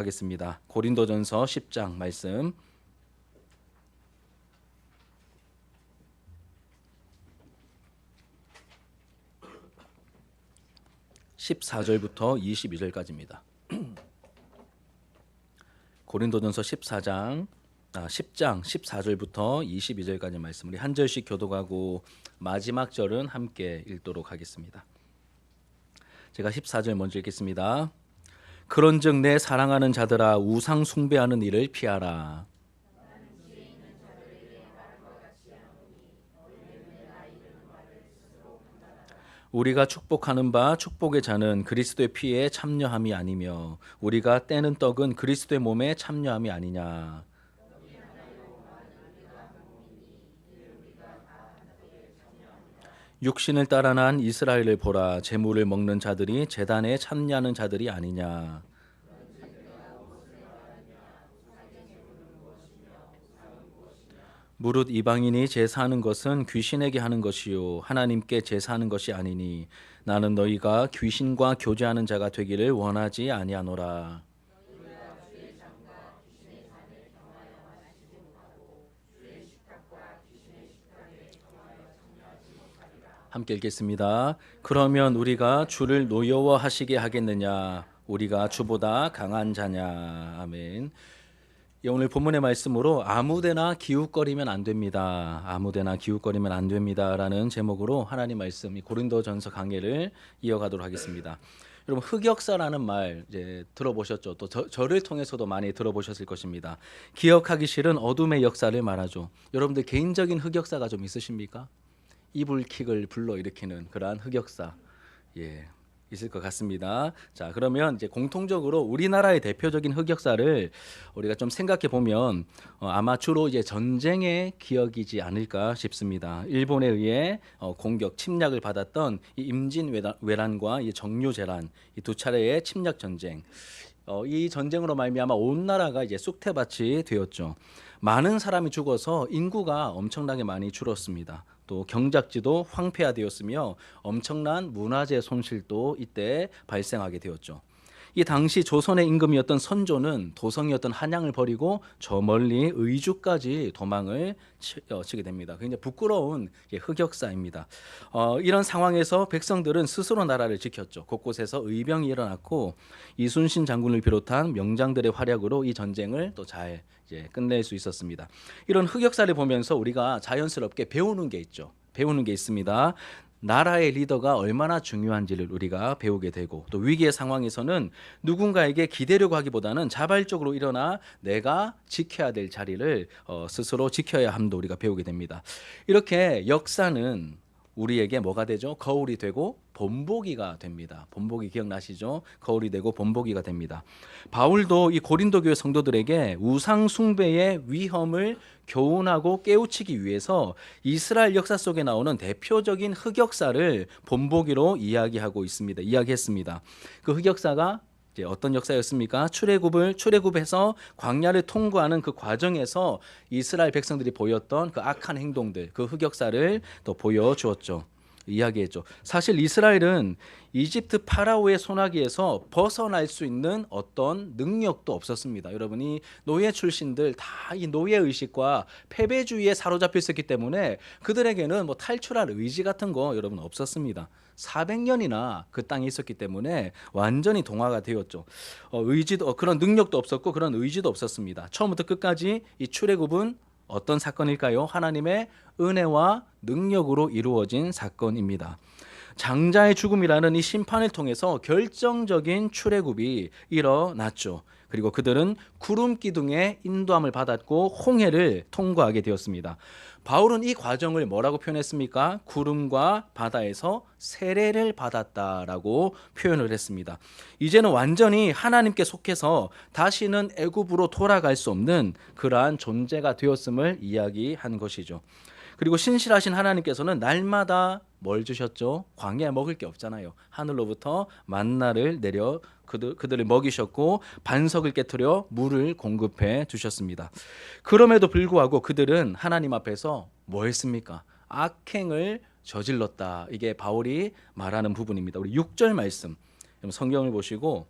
하겠습니다. 고린도전서 10장 말씀 14절부터 22절까지입니다. 고린도전서 10장 14절부터 22절까지 말씀 우리 한 절씩 교독하고 마지막 절은 함께 읽도록 하겠습니다. 제가 14절 먼저 읽겠습니다. 그런즉 내 사랑하는 자들아 우상 숭배하는 일을 피하라. 우리가 축복하는 바 축복의 잔은 그리스도의 피에 참여함이 아니며 우리가 떼는 떡은 그리스도의 몸에 참여함이 아니냐. 육신을 따라 난 이스라엘을 보라. 제물을 먹는 자들이 제단에 참여하는 자들이 아니냐. 무릇 이방인이 제사하는 것은 귀신에게 하는 것이요 하나님께 제사하는 것이 아니니 나는 너희가 귀신과 교제하는 자가 되기를 원하지 아니하노라. 함께 읽겠습니다. 그러면 우리가 주를 노여워하시게 하겠느냐? 우리가 주보다 강한 자냐? 아멘. 오늘 본문의 말씀으로 아무데나 기웃거리면 안 됩니다. 아무데나 기웃거리면 안 됩니다라는 제목으로 하나님 말씀 이 고린도전서 강해를 이어가도록 하겠습니다. 여러분 흑역사라는 말 이제 들어보셨죠? 또 저를 통해서도 많이 들어보셨을 것입니다. 기억하기 싫은 어둠의 역사를 말하죠. 여러분들 개인적인 흑역사가 좀 있으십니까? 이불킥을 불러일으키는 그러한 흑역사 있을 것 같습니다. 자, 그러면 이제 공통적으로 우리나라의 대표적인 흑역사를 우리가 좀 생각해 보면 아마 주로 이제 전쟁의 기억이지 않을까 싶습니다. 일본에 의해 공격, 침략을 받았던 이 임진왜란과 이 정유재란 이 두 차례의 침략 전쟁. 이 전쟁으로 말미암아 온 나라가 이제 쑥대밭이 되었죠. 많은 사람이 죽어서 인구가 엄청나게 많이 줄었습니다. 또 경작지도 황폐화되었으며 엄청난 문화재 손실도 이때 발생하게 되었죠. 이 당시 조선의 임금이었던 선조는 도성이었던 한양을 버리고 저 멀리 의주까지 도망을 치게 됩니다. 굉장히 부끄러운 흑역사입니다. 이런 상황에서 백성들은 스스로 나라를 지켰죠. 곳곳에서 의병이 일어났고 이순신 장군을 비롯한 명장들의 활약으로 이 전쟁을 또 잘 끝낼 수 있었습니다. 이런 흑역사를 보면서 우리가 자연스럽게 배우는 게 있죠. 배우는 게 있습니다. 나라의 리더가 얼마나 중요한지를 우리가 배우게 되고 또 위기의 상황에서는 누군가에게 기대려고 하기보다는 자발적으로 일어나 내가 지켜야 될 자리를 스스로 지켜야 함도 우리가 배우게 됩니다. 이렇게 역사는 우리에게 뭐가 되죠? 거울이 되고 본보기가 됩니다. 본보기 기억나시죠? 거울이 되고 본보기가 됩니다. 바울도 이 고린도 교회 성도들에게 우상 숭배의 위험을 교훈하고 깨우치기 위해서 이스라엘 역사 속에 나오는 대표적인 흑역사를 본보기로 이야기했습니다. 그 흑역사가 어떤 역사였습니까? 출애굽해서 광야를 통과하는 그 과정에서 이스라엘 백성들이 보였던 그 악한 행동들, 그 흑역사를 또 보여주었죠. 이야기했죠. 사실 이스라엘은 이집트 파라오의 손아귀에서 벗어날 수 있는 어떤 능력도 없었습니다. 여러분이 노예 출신들 다 이 노예 의식과 패배주의에 사로잡혀 있었기 때문에 그들에게는 뭐 탈출할 의지 같은 거 여러분 없었습니다. 400년이나 그 땅에 있었기 때문에 완전히 동화가 되었죠. 의지도 그런 능력도 없었고 그런 의지도 없었습니다. 처음부터 끝까지 이 출애굽은 어떤 사건일까요? 하나님의 은혜와 능력으로 이루어진 사건입니다. 장자의 죽음이라는 이 심판을 통해서 결정적인 출애굽이 일어났죠. 그리고 그들은 구름 기둥의 인도함을 받았고 홍해를 통과하게 되었습니다. 바울은 이 과정을 뭐라고 표현했습니까? 구름과 바다에서 세례를 받았다라고 표현을 했습니다. 이제는 완전히 하나님께 속해서 다시는 애굽으로 돌아갈 수 없는 그러한 존재가 되었음을 이야기한 것이죠. 그리고 신실하신 하나님께서는 날마다 뭘 주셨죠? 광야에 먹을 게 없잖아요. 하늘로부터 만나를 내려 그들을 먹이셨고 반석을 깨트려 물을 공급해 주셨습니다. 그럼에도 불구하고 그들은 하나님 앞에서 뭐 했습니까? 악행을 저질렀다. 이게 바울이 말하는 부분입니다. 우리 6절 말씀 성경을 보시고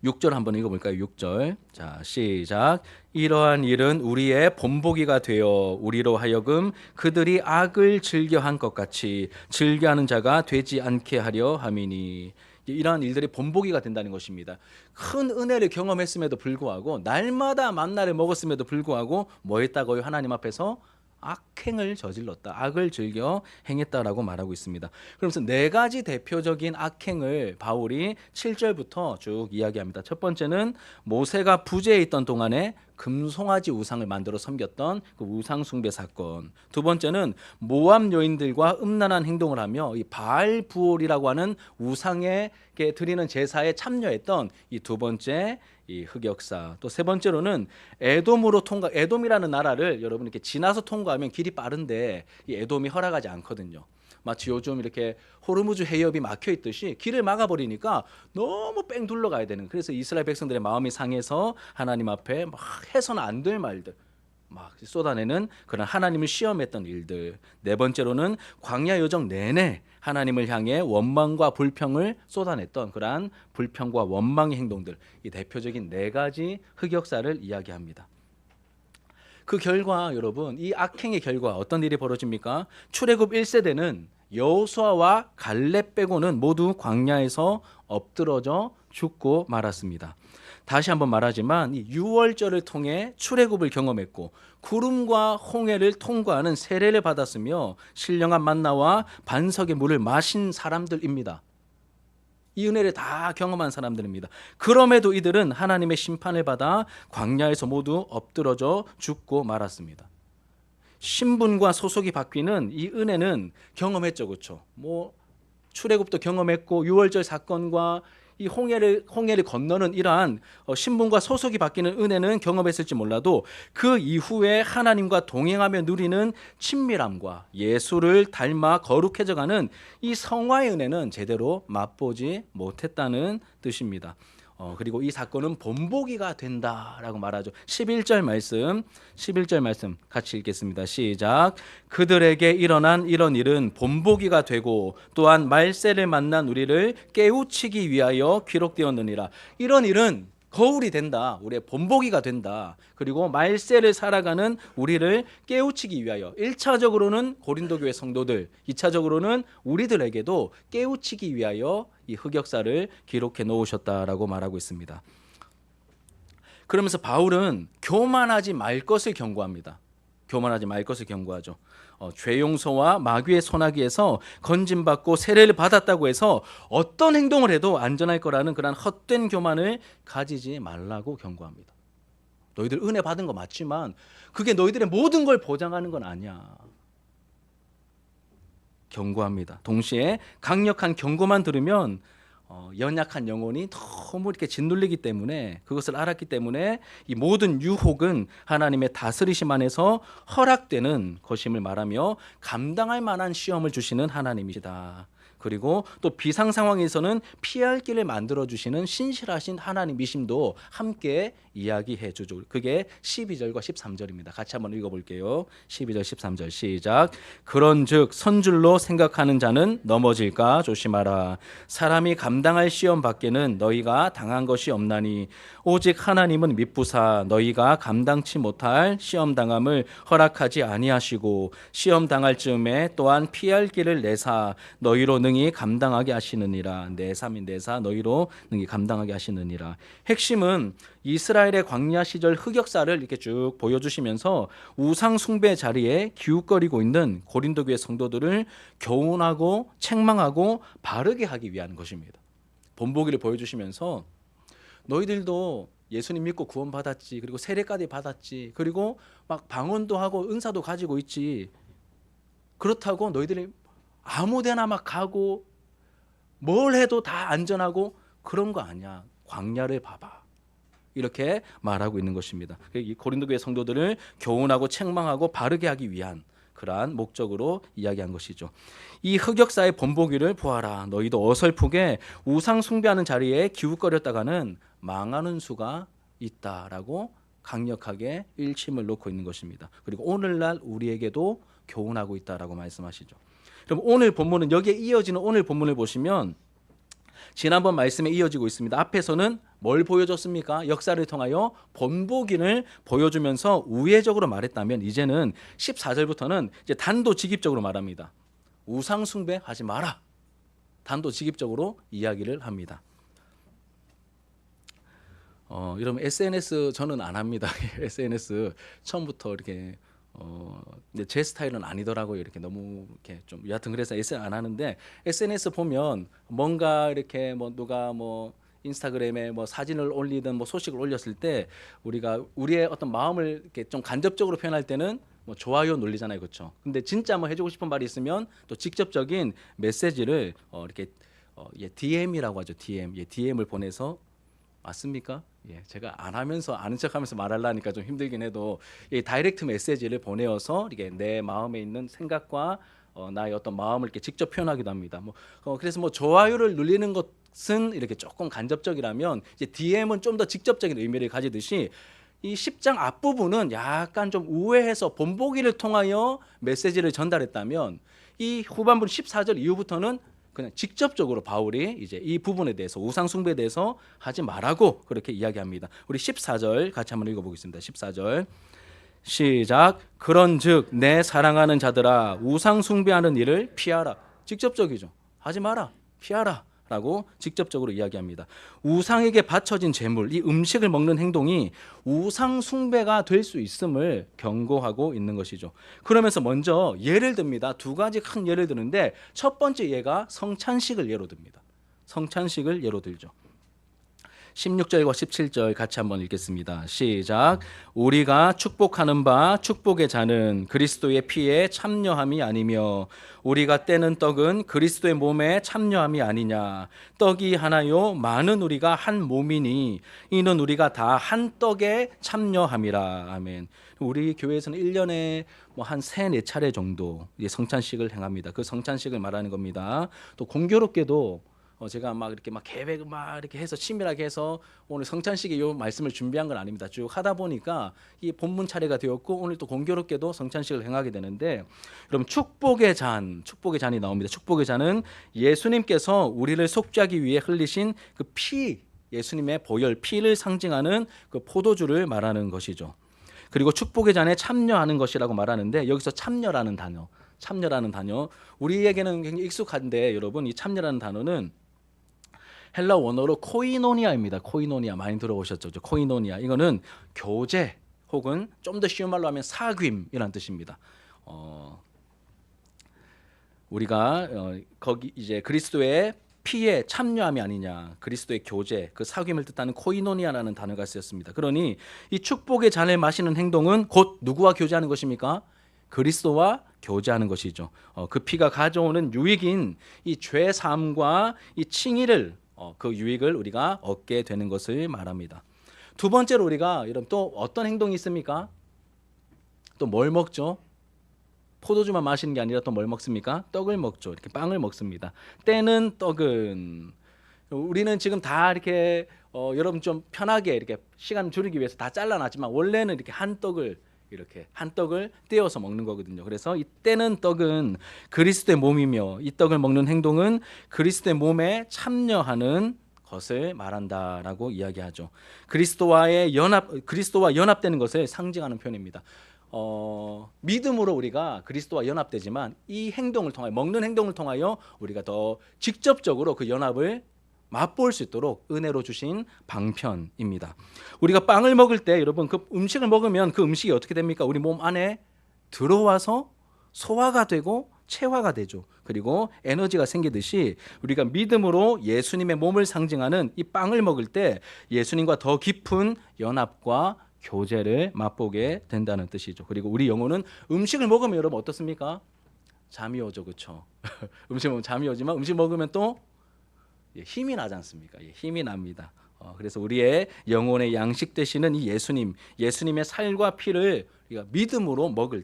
6절 한번 읽어볼까요? 6절. 자, 시작. 이러한 일은 우리의 본보기가 되어 우리로 하여금 그들이 악을 즐겨한 것 같이 즐겨하는 자가 되지 않게 하려 함이니. 이러한 일들이 본보기가 된다는 것입니다. 큰 은혜를 경험했음에도 불구하고 날마다 만나를 먹었음에도 불구하고 뭐 했다고요? 하나님 앞에서 악행을 저질렀다. 악을 즐겨 행했다라고 말하고 있습니다. 그러면서 네 가지 대표적인 악행을 바울이 7절부터 쭉 이야기합니다. 첫 번째는 모세가 부재에 있던 동안에 금송아지 우상을 만들어 섬겼던 그 우상 숭배 사건. 두 번째는 모압 여인들과 음란한 행동을 하며 이 바알 부올이라고 하는 우상에게 드리는 제사에 참여했던 이 두 번째 이 흑역사. 또 세 번째로는 에돔이라는 나라를 여러분 이렇게 지나서 통과하면 길이 빠른데 이 에돔이 허락하지 않거든요. 마치 요즘 이렇게 호르무즈 해협이 막혀 있듯이 길을 막아버리니까 너무 뺑 둘러가야 되는. 그래서 이스라엘 백성들의 마음이 상해서 하나님 앞에 막 해서는 안 될 말들 막 쏟아내는 그런 하나님을 시험했던 일들. 네 번째로는 광야 여정 내내 하나님을 향해 원망과 불평을 쏟아냈던 그러한 불평과 원망의 행동들. 이 대표적인 네 가지 흑역사를 이야기합니다. 그 결과 여러분, 이 악행의 결과 어떤 일이 벌어집니까? 출애굽 1세대는 여호수아와 갈렙 빼고는 모두 광야에서 엎드러져 죽고 말았습니다. 다시 한번 말하지만 이 유월절을 통해 출애굽을 경험했고 구름과 홍해를 통과하는 세례를 받았으며 신령한 만나와 반석의 물을 마신 사람들입니다. 이 은혜를 다 경험한 사람들입니다. 그럼에도 이들은 하나님의 심판을 받아 광야에서 모두 엎드러져 죽고 말았습니다. 신분과 소속이 바뀌는 이 은혜는 경험했죠, 그렇죠? 뭐 출애굽도 경험했고 유월절 사건과 이 홍해를 건너는 이러한 신분과 소속이 바뀌는 은혜는 경험했을지 몰라도 그 이후에 하나님과 동행하며 누리는 친밀함과 예수를 닮아 거룩해져가는 이 성화의 은혜는 제대로 맛보지 못했다는 뜻입니다. 그리고 이 사건은 본보기가 된다라고 말하죠. 11절 말씀 같이 읽겠습니다. 시작. 그들에게 일어난 이런 일은 본보기가 되고 또한 말세를 만난 우리를 깨우치기 위하여 기록되었느니라. 이런 일은 거울이 된다. 우리의 본보기가 된다. 그리고 말세를 살아가는 우리를 깨우치기 위하여 1차적으로는 고린도 교회 성도들, 2차적으로는 우리들에게도 깨우치기 위하여 이 흑역사를 기록해 놓으셨다라고 말하고 있습니다. 그러면서 바울은 교만하지 말 것을 경고합니다. 교만하지 말 것을 경고하죠. 죄 용서와 마귀의 손아귀에서 건짐받고 세례를 받았다고 해서 어떤 행동을 해도 안전할 거라는 그런 헛된 교만을 가지지 말라고 경고합니다. 너희들 은혜 받은 거 맞지만 그게 너희들의 모든 걸 보장하는 건 아니야. 경고합니다. 동시에 강력한 경고만 들으면 연약한 영혼이 너무 이렇게 짓눌리기 때문에 그것을 알았기 때문에 이 모든 유혹은 하나님의 다스리심 안에서 허락되는 것임을 말하며 감당할 만한 시험을 주시는 하나님이시다. 그리고 또 비상 상황에서는 피할 길을 만들어 주시는 신실하신 하나님이심도 함께 이야기해 주죠. 그게 12절과 13절입니다. 같이 한번 읽어볼게요. 12절 13절 시작. 그런즉 선줄로 생각하는 자는 넘어질까 조심하라. 사람이 감당할 시험 밖에는 너희가 당한 것이 없나니 오직 하나님은 미쁘사 너희가 감당치 못할 시험 당함을 허락하지 아니하시고 시험 당할 즈음에 또한 피할 길을 내사 너희로 능히 감당하게 하시느니라. 내사 너희로 능히 감당하게 하시느니라. 핵심은 이스라엘의 광야 시절 흑역사를 이렇게 쭉 보여주시면서 우상 숭배 자리에 기웃거리고 있는 고린도 교회 성도들을 교훈하고 책망하고 바르게 하기 위한 것입니다. 본보기를 보여주시면서 너희들도 예수님 믿고 구원받았지, 그리고 세례까지 받았지, 그리고 막 방언도 하고 은사도 가지고 있지. 그렇다고 너희들이 아무데나 막 가고 뭘 해도 다 안전하고 그런 거 아니야. 광야를 봐봐. 이렇게 말하고 있는 것입니다. 이 고린도 교회 성도들을 교훈하고 책망하고 바르게 하기 위한 그러한 목적으로 이야기한 것이죠. 이 흑역사의 본보기를 보아라. 너희도 어설프게 우상 숭배하는 자리에 기웃거렸다가는 망하는 수가 있다라고 강력하게 일침을 놓고 있는 것입니다. 그리고 오늘날 우리에게도 교훈하고 있다라고 말씀하시죠. 그럼 오늘 본문은 여기에 이어지는 오늘 본문을 보시면 지난번 말씀에 이어지고 있습니다. 앞에서는 뭘 보여줬습니까? 역사를 통하여 본보기를 보여주면서 우회적으로 말했다면 이제는 14절부터는 이제 단도직입적으로 말합니다. 우상 숭배하지 마라. 단도직입적으로 이야기를 합니다. 여러분 SNS 저는 안 합니다. SNS 처음부터 이렇게 근데 제 스타일은 아니더라고요. 이렇게 너무 이렇게 좀 여하튼 그래서 SNS 안 하는데 SNS 보면 뭔가 이렇게 뭐 누가 뭐 인스타그램에 뭐 사진을 올리든 뭐 소식을 올렸을 때 우리가 우리의 어떤 마음을 이렇게 좀 간접적으로 표현할 때는 뭐 좋아요 눌리잖아요, 그렇죠? 근데 진짜 뭐 해주고 싶은 말이 있으면 또 직접적인 메시지를 이렇게 DM이라고 하죠, DM. DM을 보내서 맞습니까? 제가 안 하면서 아는 척하면서 말하려니까 좀 힘들긴 해도 이 다이렉트 메시지를 보내어서 이게 내 마음에 있는 생각과 나의 어떤 마음을 이렇게 직접 표현하기도 합니다. 그래서 뭐 좋아요를 눌리는 것은 이렇게 조금 간접적이라면 이제 DM은 좀 더 직접적인 의미를 가지듯이 이 10장 앞부분은 약간 좀 우회해서 본보기를 통하여 메시지를 전달했다면 이 후반부 14절 이후부터는 그냥 직접적으로 바울이 이제 이 부분에 대해서 우상 숭배에 대해서 하지 말라고 그렇게 이야기합니다. 우리 14절 같이 한번 읽어보겠습니다. 14절 시작. 그런즉 내 사랑하는 자들아 우상 숭배하는 일을 피하라. 직접적이죠. 하지 마라. 피하라. 라고 직접적으로 이야기합니다. 우상에게 바쳐진 제물, 이 음식을 먹는 행동이 우상 숭배가 될 수 있음을 경고하고 있는 것이죠. 그러면서 먼저 예를 듭니다. 두 가지 큰 예를 드는데 첫 번째 예가 성찬식을 예로 듭니다. 성찬식을 예로 들죠. 16절과 17절 같이 한번 읽겠습니다. 시작. 우리가 축복하는 바 축복의 잔은 그리스도의 피에 참여함이 아니며 우리가 떼는 떡은 그리스도의 몸에 참여함이 아니냐. 떡이 하나요 많은 우리가 한 몸이니 이는 우리가 다 한 떡에 참여함이라. 아멘. 우리 교회에서는 1년에 뭐 한 3-4차례 정도 성찬식을 행합니다. 그 성찬식을 말하는 겁니다. 또 공교롭게도 제가 막 이렇게 막 계획을 막 이렇게 해서 치밀하게 해서 오늘 성찬식에 이 말씀을 준비한 건 아닙니다. 쭉 하다 보니까 이 본문 차례가 되었고 오늘 또 공교롭게도 성찬식을 행하게 되는데 여러분 축복의 잔이 나옵니다. 축복의 잔은 예수님께서 우리를 속죄하기 위해 흘리신 그 피, 예수님의 보혈 피를 상징하는 그 포도주를 말하는 것이죠. 그리고 축복의 잔에 참여하는 것이라고 말하는데 여기서 참여라는 단어 우리에게는 굉장히 익숙한데 여러분 이 참여라는 단어는 헬라 원어로 코이노니아입니다. 코이노니아 많이 들어보셨죠? 코이노니아 이거는 교제 혹은 좀 더 쉬운 말로 하면 사귐이라는 뜻입니다. 우리가 거기 이제 그리스도의 피에 참여함이 아니냐, 그리스도의 교제, 그 사귐을 뜻하는 코이노니아라는 단어가 쓰였습니다. 그러니 이 축복의 잔을 마시는 행동은 곧 누구와 교제하는 것입니까? 그리스도와 교제하는 것이죠. 그 피가 가져오는 유익인 이 죄 사함과 이 칭의를 그 유익을 우리가 얻게 되는 것을 말합니다. 두 번째로 우리가 여러분 또 어떤 행동이 있습니까? 또 뭘 먹죠? 포도주만 마시는 게 아니라 또 뭘 먹습니까? 떡을 먹죠. 이렇게 빵을 먹습니다. 때는 떡은 우리는 지금 다 이렇게 여러분 좀 편하게 이렇게 시간 줄이기 위해서 다 잘라놨지만 원래는 이렇게 한 떡을 떼어서 먹는 거거든요. 그래서 이 떼는 떡은 그리스도의 몸이며 이 떡을 먹는 행동은 그리스도의 몸에 참여하는 것을 말한다라고 이야기하죠. 그리스도와 연합되는 것을 상징하는 표현입니다. 믿음으로 우리가 그리스도와 연합되지만 이 행동을 통하여 먹는 행동을 통하여 우리가 더 직접적으로 그 연합을 맛볼 수 있도록 은혜로 주신 방편입니다. 우리가 빵을 먹을 때 여러분 그 음식을 먹으면 그 음식이 어떻게 됩니까? 우리 몸 안에 들어와서 소화가 되고 체화가 되죠. 그리고 에너지가 생기듯이 우리가 믿음으로 예수님의 몸을 상징하는 이 빵을 먹을 때 예수님과 더 깊은 연합과 교제를 맛보게 된다는 뜻이죠. 그리고 우리 영혼은 음식을 먹으면 여러분 어떻습니까? 잠이 오죠, 그렇죠? 음식 먹으면 잠이 오지만 음식 먹으면 또 힘이 나지 않습니까? 힘이 납니다. 그래서 우리의 영혼의 양식 되시는 이 예수님의 살과 피를 우리가 믿음으로 먹을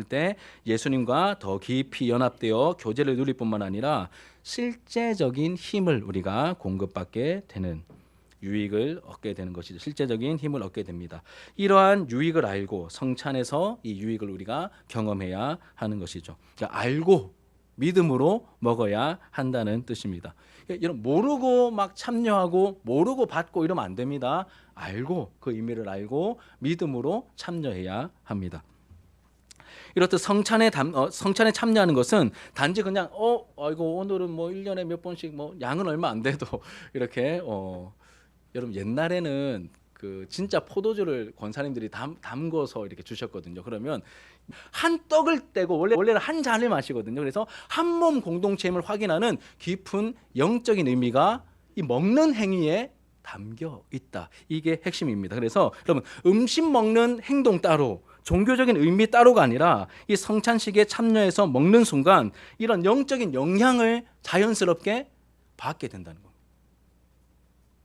때 예수님과 더 깊이 연합되어 교제를 누릴 뿐만 아니라 실제적인 힘을 우리가 공급받게 되는 유익을 얻게 되는 것이죠. 실제적인 힘을 얻게 됩니다. 이러한 유익을 알고 성찬에서 이 유익을 우리가 경험해야 하는 것이죠. 그러니까 알고 믿음으로 먹어야 한다는 뜻입니다. 여러분 모르고 막 참여하고 모르고 받고 이러면 안 됩니다. 알고 그 의미를 알고 믿음으로 참여해야 합니다. 이렇듯 성찬에 참여하는 것은 단지 그냥 아이고 오늘은 뭐 1년에 몇 번씩 뭐 양은 얼마 안 돼도 이렇게 여러분 옛날에는 그 진짜 포도주를 권사님들이 담궈서 이렇게 주셨거든요. 그러면 한 떡을 떼고 원래는 한 잔을 마시거든요. 그래서 한 몸 공동체임을 확인하는 깊은 영적인 의미가 이 먹는 행위에 담겨 있다. 이게 핵심입니다. 그래서 여러분 음식 먹는 행동 따로 종교적인 의미 따로가 아니라 이 성찬식에 참여해서 먹는 순간 이런 영적인 영향을 자연스럽게 받게 된다는 겁니다.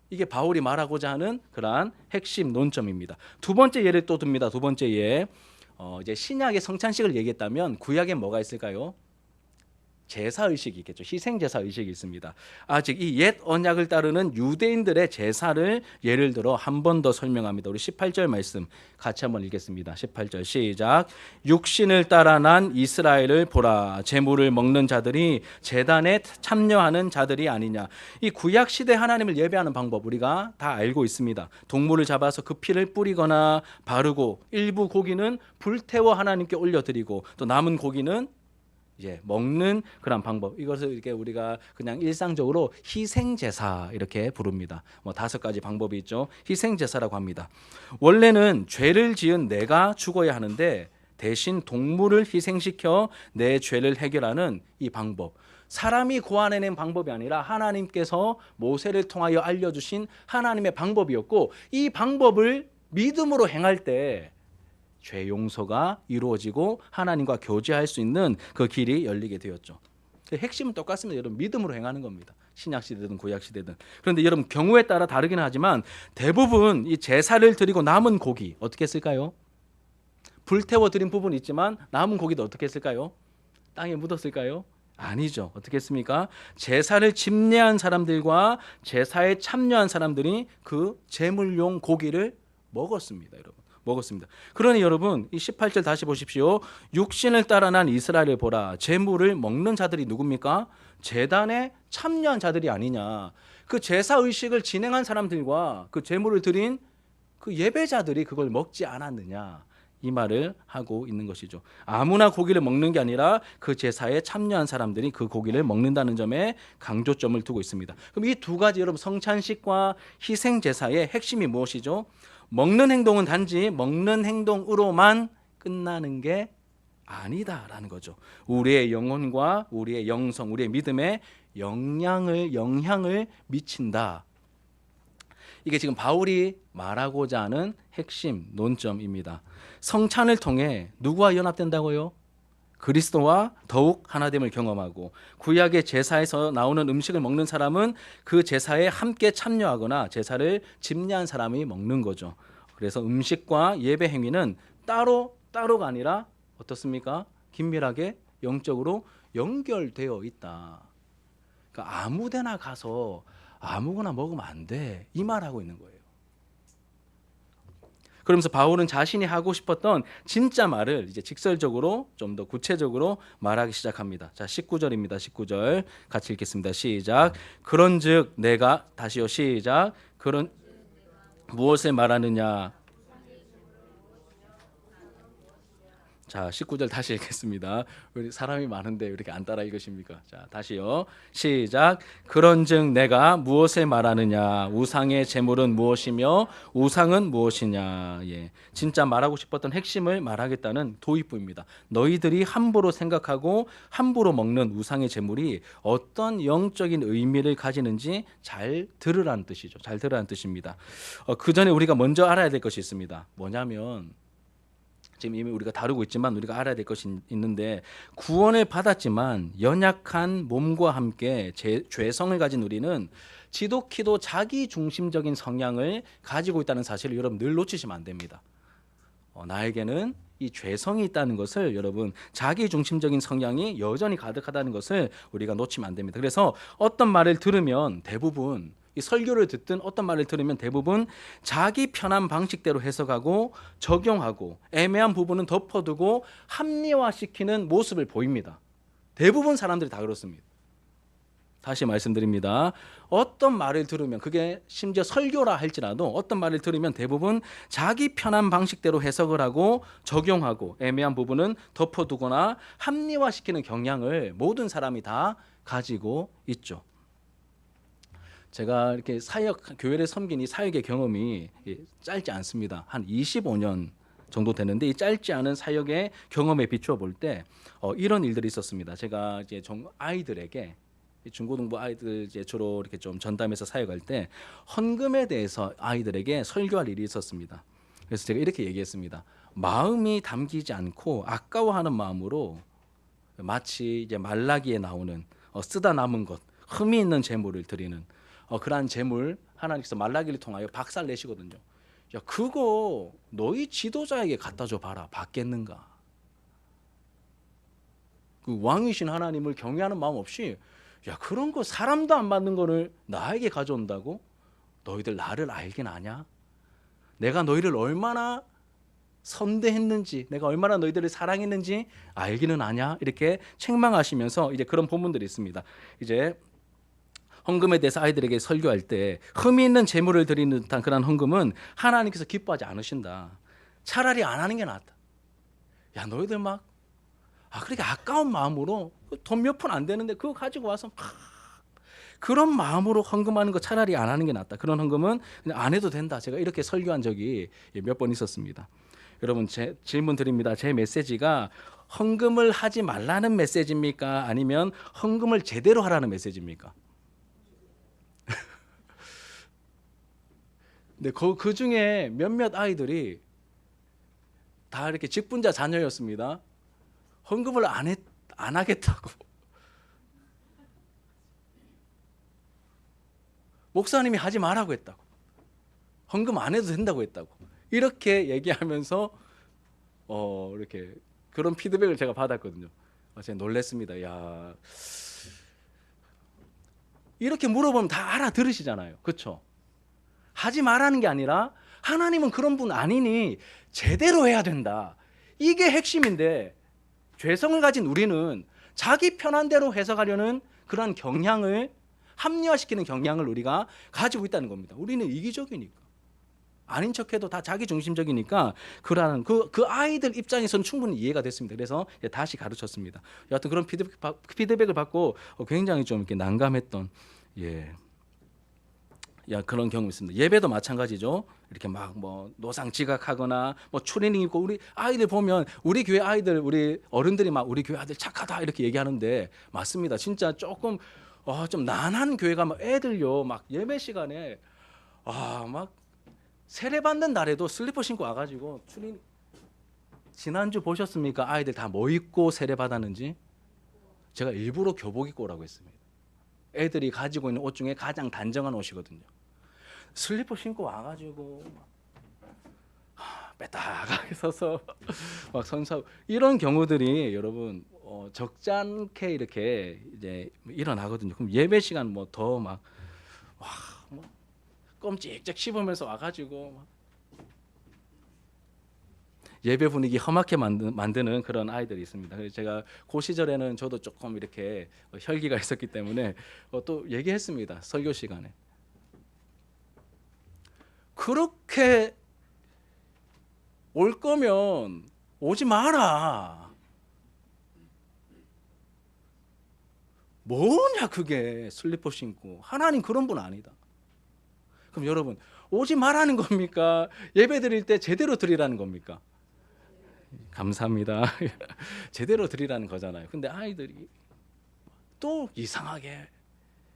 이게 바울이 말하고자 하는 그러한 핵심 논점입니다. 두 번째 예를 또 듭니다. 두 번째 예, 이제 신약의 성찬식을 얘기했다면 구약에 뭐가 있을까요? 제사 의식이 있겠죠. 희생 제사 의식이 있습니다. 아직 이 옛 언약을 따르는 유대인들의 제사를 예를 들어 한 번 더 설명합니다. 우리 18절 말씀 같이 한번 읽겠습니다. 18절 시작. 육신을 따라 난 이스라엘을 보라. 제물을 먹는 자들이 제단에 참여하는 자들이 아니냐. 이 구약 시대 하나님을 예배하는 방법 우리가 다 알고 있습니다. 동물을 잡아서 그 피를 뿌리거나 바르고 일부 고기는 불태워 하나님께 올려드리고 또 남은 고기는 이제 먹는 그런 방법, 이것을 이렇게 우리가 그냥 일상적으로 희생 제사 이렇게 부릅니다. 뭐 5가지 방법이 있죠. 희생 제사라고 합니다. 원래는 죄를 지은 내가 죽어야 하는데 대신 동물을 희생시켜 내 죄를 해결하는 이 방법, 사람이 고안해낸 방법이 아니라 하나님께서 모세를 통하여 알려주신 하나님의 방법이었고, 이 방법을 믿음으로 행할 때 죄 용서가 이루어지고 하나님과 교제할 수 있는 그 길이 열리게 되었죠. 핵심은 똑같습니다. 여러분 믿음으로 행하는 겁니다. 신약 시대든 구약 시대든. 그런데 여러분 경우에 따라 다르긴 하지만 대부분 이 제사를 드리고 남은 고기 어떻게 했을까요? 불태워 드린 부분이 있지만 남은 고기도 어떻게 했을까요? 땅에 묻었을까요? 아니죠. 어떻게 했습니까? 제사를 집례한 사람들과 제사에 참여한 사람들이 그 제물용 고기를 먹었습니다. 여러분. 먹었습니다. 그러니 여러분 이 18절 다시 보십시오. 육신을 따라 난 이스라엘을 보라. 제물을 먹는 자들이 누굽니까? 제단에 참여한 자들이 아니냐. 그 제사 의식을 진행한 사람들과 그 제물을 드린 그 예배자들이 그걸 먹지 않았느냐. 이 말을 하고 있는 것이죠. 아무나 고기를 먹는 게 아니라 그 제사에 참여한 사람들이 그 고기를 먹는다는 점에 강조점을 두고 있습니다. 그럼 이 두 가지 여러분 성찬식과 희생 제사의 핵심이 무엇이죠? 먹는 행동은 단지 먹는 행동으로만 끝나는 게 아니다라는 거죠. 우리의 영혼과 우리의 영성, 우리의 믿음에 영향을 미친다. 이게 지금 바울이 말하고자 하는 핵심 논점입니다. 성찬을 통해 누구와 연합된다고요? 그리스도와 더욱 하나됨을 경험하고, 구약의 제사에서 나오는 음식을 먹는 사람은 그 제사에 함께 참여하거나 제사를 집례한 사람이 먹는 거죠. 그래서 음식과 예배 행위는 따로가 아니라 어떻습니까? 긴밀하게 영적으로 연결되어 있다. 그러니까 아무데나 가서 아무거나 먹으면 안 돼. 이 말하고 있는 거예요. 그러면서 바울은 자신이 하고 싶었던 진짜 말을 이제 직설적으로 좀 더 구체적으로 말하기 시작합니다. 자, 19절입니다. 19절 같이 읽겠습니다. 시작. 그런즉 내가 다시요. 시작. 그런 무엇을 말하느냐? 자, 19절 다시 읽겠습니다. 우리 사람이 많은데 이렇게 안 따라 읽으십니까? 자, 다시요. 시작. 그런즉 내가 무엇을 말하느냐? 우상의 제물은 무엇이며 우상은 무엇이냐? 예, 진짜 말하고 싶었던 핵심을 말하겠다는 도입부입니다. 너희들이 함부로 생각하고 함부로 먹는 우상의 제물이 어떤 영적인 의미를 가지는지 잘 들으라는 뜻이죠. 잘 들으라는 뜻입니다. 그 전에 우리가 먼저 알아야 될 것이 있습니다. 뭐냐면 지금 이미 우리가 다루고 있지만 우리가 알아야 될 것이 있는데, 구원을 받았지만 연약한 몸과 함께 죄성을 가진 우리는 지독히도 자기 중심적인 성향을 가지고 있다는 사실을 여러분 늘 놓치시면 안 됩니다. 나에게는 이 죄성이 있다는 것을, 여러분 자기 중심적인 성향이 여전히 가득하다는 것을 우리가 놓치면 안 됩니다. 그래서 어떤 말을 들으면 대부분, 이 설교를 듣든 어떤 말을 들으면 대부분 자기 편한 방식대로 해석하고 적용하고 애매한 부분은 덮어두고 합리화시키는 모습을 보입니다. 대부분 사람들이 다 그렇습니다. 다시 말씀드립니다. 어떤 말을 들으면 그게 심지어 설교라 할지라도 어떤 말을 들으면 대부분 자기 편한 방식대로 해석을 하고 적용하고 애매한 부분은 덮어두거나 합리화시키는 경향을 모든 사람이 다 가지고 있죠. 제가 이렇게 사역 교회를 섬긴 이 사역의 경험이 짧지 않습니다. 한 25년 정도 되는데 이 짧지 않은 사역의 경험에 비추어 볼 때 이런 일들이 있었습니다. 제가 이제 아이들에게 중고등부 아이들 이제 주로 이렇게 좀 전담해서 사역할 때 헌금에 대해서 아이들에게 설교할 일이 있었습니다. 그래서 제가 이렇게 얘기했습니다. 마음이 담기지 않고 아까워하는 마음으로 마치 이제 말라기에 나오는 쓰다 남은 것, 흠이 있는 재물을 드리는 그러한 재물 하나님께서 말라기를 통하여 박살 내시거든요. 야, 그거 너희 지도자에게 갖다 줘 봐라. 받겠는가? 그 왕이신 하나님을 경외하는 마음 없이 야, 그런 거 사람도 안 받는 거를 나에게 가져온다고? 너희들 나를 알긴 아냐? 내가 너희를 얼마나 선대했는지, 내가 얼마나 너희들을 사랑했는지 알기는 아냐? 이렇게 책망하시면서 이제 그런 본문들이 있습니다. 이제 헌금에 대해서 아이들에게 설교할 때 흠이 있는 재물을 드리는 듯한 그런 헌금은 하나님께서 기뻐하지 않으신다. 차라리 안 하는 게 낫다. 야, 너희들 막 그렇게 아까운 마음으로 돈 몇 푼 안 되는데 그거 가지고 와서 그런 마음으로 헌금하는 거 차라리 안 하는 게 낫다. 그런 헌금은 그냥 안 해도 된다. 제가 이렇게 설교한 적이 몇 번 있었습니다. 여러분, 제 질문 드립니다. 제 메시지가 헌금을 하지 말라는 메시지입니까? 아니면 헌금을 제대로 하라는 메시지입니까? 근데 그 중에 몇몇 아이들이 다 이렇게 직분자 자녀였습니다. 헌금을 안 하겠다고. 목사님이 하지 말라고 했다고. 헌금 안 해도 된다고 했다고. 이렇게 얘기하면서 이렇게 그런 피드백을 제가 받았거든요. 제가 놀랐습니다. 야, 이렇게 물어보면 다 알아들으시잖아요. 그렇죠? 하지 말라는 게 아니라 하나님은 그런 분 아니니 제대로 해야 된다. 이게 핵심인데 죄성을 가진 우리는 자기 편한 대로 해석하려는 그런 경향을 합리화시키는 경향을 우리가 가지고 있다는 겁니다. 우리는 이기적이니까. 아닌 척해도 다 자기 중심적이니까 그러한 그 아이들 입장에서는 충분히 이해가 됐습니다. 그래서 다시 가르쳤습니다. 여하튼 그런 피드백을 받고 굉장히 좀 이렇게 난감했던 그런 경험이 있습니다. 예배도 마찬가지죠. 이렇게 막 뭐 노상 지각하거나 뭐 추리닝 입고 우리 아이들 보면 우리 교회 아이들 우리 어른들이 막 우리 교회 아들 착하다 이렇게 얘기하는데 맞습니다. 진짜 조금 좀 난한 교회가 막 애들요 막 예배 시간에 막 세례 받는 날에도 슬리퍼 신고 와가지고 추리닝. 지난주 보셨습니까? 아이들 다 뭐 입고 세례 받았는지. 제가 일부러 교복 입고 오라고 했습니다. 애들이 가지고 있는 옷 중에 가장 단정한 옷이거든요. 슬리퍼 신고 와가지고 빼딱하게 서서 막 선사하고 이런 경우들이 여러분 적지 않게 이렇게 이제 일어나거든요. 그럼 예배 시간 뭐 더 막 껌찍찍 씹으면서 와가지고 막 예배 분위기 험하게 만드는 그런 아이들이 있습니다. 그래서 제가 그 시절에는 저도 조금 이렇게 혈기가 있었기 때문에 또 얘기했습니다. 설교 시간에. 그렇게 올 거면 오지 마라. 뭐냐 그게 슬리퍼 신고. 하나님 그런 분 아니다. 그럼 여러분 오지 말라는 겁니까? 예배 드릴 때 제대로 드리라는 겁니까? 감사합니다. 제대로 드리라는 거잖아요. 근데 아이들이 또 이상하게